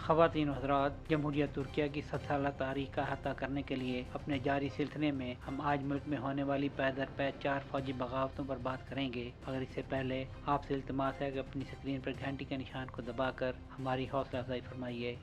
خواتین و حضرات، جمہوریہ ترکیہ کی 7 سالہ تاریخ کا احاطہ کرنے کے لیے اپنے جاری سلسلے میں ہم آج ملک میں ہونے والی پے در پے 4 فوجی بغاوتوں پر بات کریں گے، مگر اس سے پہلے آپ سے التماس ہے کہ اپنی سکرین پر گھنٹی کے نشان کو دبا کر ہماری حوصلہ افزائی فرمائیے۔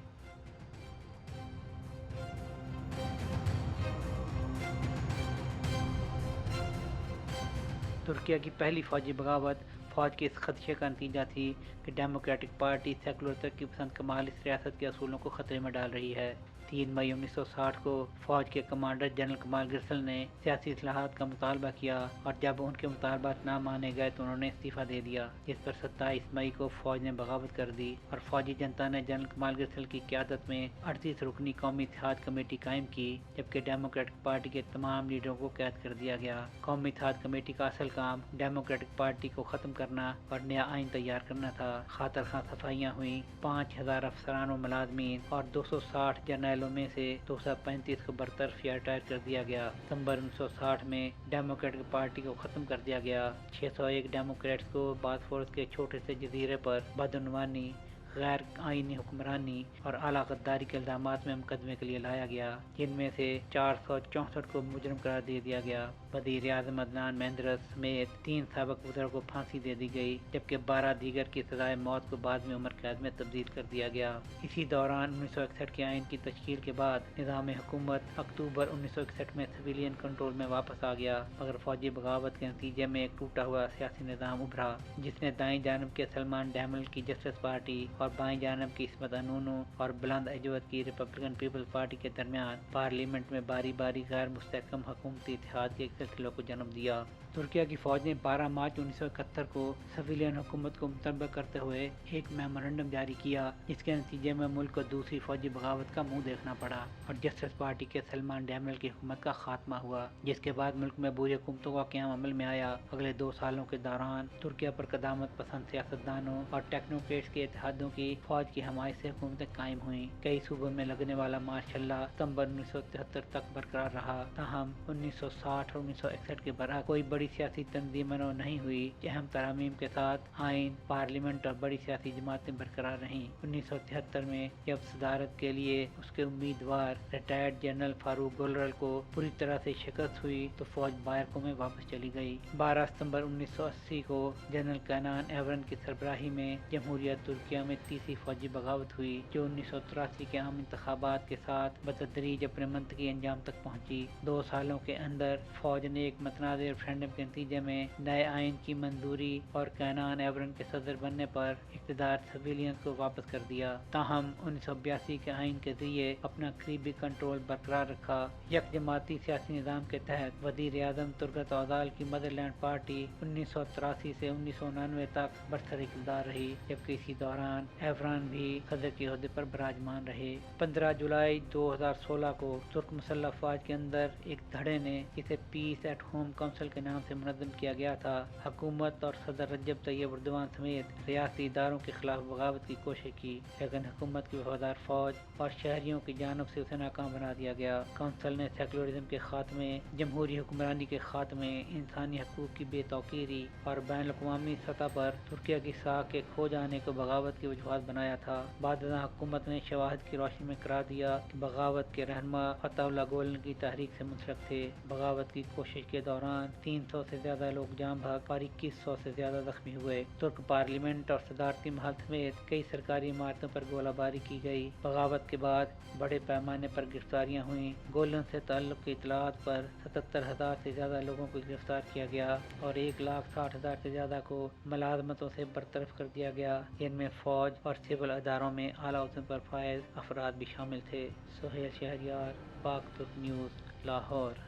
ترکیہ کی پہلی فوجی بغاوت فوج کے اس خدشے کا نتیجہ تھی کہ ڈیموکریٹک پارٹی سیکولر ترقی پسند کمال اس ریاست کے اصولوں کو خطرے میں ڈال رہی ہے۔ 3 مئی 1960 کو فوج کے کمانڈر جنرل کمال گرسل نے سیاسی اصلاحات کا مطالبہ کیا اور جب ان کے مطالبات نہ مانے گئے تو انہوں نے استعفیٰ دے دیا، جس پر 27 مئی کو فوج نے بغاوت کر دی اور فوجی جنتا نے جنرل کمال گرسل کی قیادت میں 38 رکنی قومی اتحاد کمیٹی قائم کی، جبکہ ڈیموکریٹک پارٹی کے تمام لیڈروں کو قید کر دیا گیا۔ قومی اتحاد کمیٹی کا اصل کام ڈیموکریٹک پارٹی کو ختم کرنا اور نیا آئین تیار کرنا تھا۔ خاطر خواہ صفائیاں ہوئیں، 5000 افسران و ملازمین اور 260 جرنیلوں میں سے 235 کو برطرف یا ریٹائر کر دیا گیا۔ ستمبر 1960 میں ڈیموکریٹک پارٹی کو ختم کر دیا گیا۔ 601 ڈیموکریٹس کو باسفورس کے چھوٹے سے جزیرے پر بدعنوانی، غیر آئینی حکمرانی اور اعلیٰ غداری کے الزامات میں مقدمے کے لیے لایا گیا، جن میں سے 464 کو مجرم قرار دے دیا گیا۔ وزیر اعظم عدنان مہندرس سمیت 3 سابق وزراء کو پھانسی دے دی گئی، جبکہ 12 دیگر کی سزائے موت کو بعد میں عمر قید میں تبدیل کر دیا گیا۔ اسی دوران 1961 کے آئین کی تشکیل کے بعد نظام حکومت اکتوبر 1961 میں سویلین کنٹرول میں واپس آ گیا، مگر فوجی بغاوت کے نتیجے میں ایک ٹوٹا ہوا سیاسی نظام ابھرا، جس نے دائیں جانب کے سلمان ڈیمل کی جسٹس پارٹی اور بائیں جانب کی عصمت انونو اور بلند اجود کی ریپبلکن پیپلز پارٹی کے درمیان پارلیمنٹ میں باری باری غیر مستحکم حکومتی اتحاد کے ایک سلسلے کو جنم دیا۔ ترکیہ کی فوج نے 12 مارچ 1971 کو سویلین حکومت کو مطلبہ کرتے ہوئے ایک میمورنڈم جاری کیا، جس کے نتیجے میں ملک کو دوسری فوجی بغاوت کا منہ دیکھنا پڑا اور جسٹس پارٹی کے سلمان ڈیمل کی حکومت کا خاتمہ ہوا، جس کے بعد ملک میں بری حکومتوں کا قیام عمل میں آیا۔ اگلے 2 سالوں کے دوران ترکیہ پر قدامت پسند سیاستدانوں اور ٹیکنوکریٹس کے اتحادوں کی فوج کی حمایت سے حکومتیں قائم ہوئیں۔ کئی صوبوں میں لگنے والا مارشل لاء ستمبر 1973 تک برقرار رہا، تاہم 1960 اور 1961 کے برعکس کوئی بڑی سیاسی تنظیم منو نہیں ہوئی۔ اہم ترامیم کے ساتھ آئین، پارلیمنٹ اور بڑی سیاسی جماعتیں برقرار رہیں۔ 1973 میں جب صدارت کے لیے اس کے امیدوار ریٹائرڈ جنرل فاروق گلرل کو پوری طرح سے شکست ہوئی تو فوج بائرکو میں واپس چلی گئی۔ 12 ستمبر 1980 کو جنرل کینان ایورن کی سربراہی میں جمہوریہ ترکیہ میں تیسری فوجی بغاوت ہوئی، جو 1983 کے عام انتخابات کے ساتھ بتدریج اپنے منطقی انجام تک پہنچی۔ 2 سالوں کے اندر فوج نے ایک متنازع ریفرنڈم کے نتیجے میں نئے آئین کی منظوری اور کینان ایورن کے صدر بننے پر اقتدار سویلینز کو واپس کر دیا، تاہم 1982 کے آئین کے ذریعے اپنا قریبی کنٹرول برقرار رکھا۔ یک جماعتی سیاسی نظام کے تحت وزیر اعظم ترگت اوزال کی مدرلینڈ پارٹی 1983 سے 1999 تک برسر اقتدار رہی، جبکہ اسی دوران ایوران بھی صدر کے عہدے پر براجمان رہے۔ 15 جولائی 2016 کو ترک مسلح افواج کے اندر ایک دھڑے نے، جسے پیس ایٹ ہوم کونسل کے نام سے منظم کیا گیا تھا، حکومت اور صدر رجب طیب اردوان سمیت ریاستی اداروں کے خلاف بغاوت کی کوشش کی، لیکن حکومت کی وفادار فوج اور شہریوں کی جانب سے اسے ناکام بنا دیا گیا۔ کونسل نے سیکولرزم کے خاتمے، جمہوری حکمرانی کے خاتمے، انسانی حقوق کی بے توقیری اور بین الاقوامی سطح پر ترکیہ کی ساکھ کے کھو جانے کو بغاوت کی وجوہات بنایا تھا۔ بعد ازاں حکومت نے شواہد کی روشنی میں قرار دیا کہ بغاوت کے رہنما فتح اللہ گولن کی تحریک سے منسلک تھے۔ بغاوت کی کوشش کے دوران 300 سے زیادہ لوگ جاں بحق اور 2100 سے زیادہ زخمی ہوئے۔ ترک پارلیمنٹ اور صدارتی محل سمیت کئی سرکاری عمارتوں پر گولہ باری کی گئی۔ بغاوت کے بعد بڑے پیمانے پر گرفتاریاں ہوئیں۔ گولن سے تعلق کی اطلاعات پر 77,000 سے زیادہ لوگوں کو گرفتار کیا گیا اور 1,60,000 سے زیادہ کو ملازمتوں سے برطرف کر دیا گیا، جن میں فوج اور سول اداروں میں اعلیٰ عہدوں پر فائز افراد بھی شامل تھے۔ سہیل شہریار، پاک ترک نیوز، لاہور۔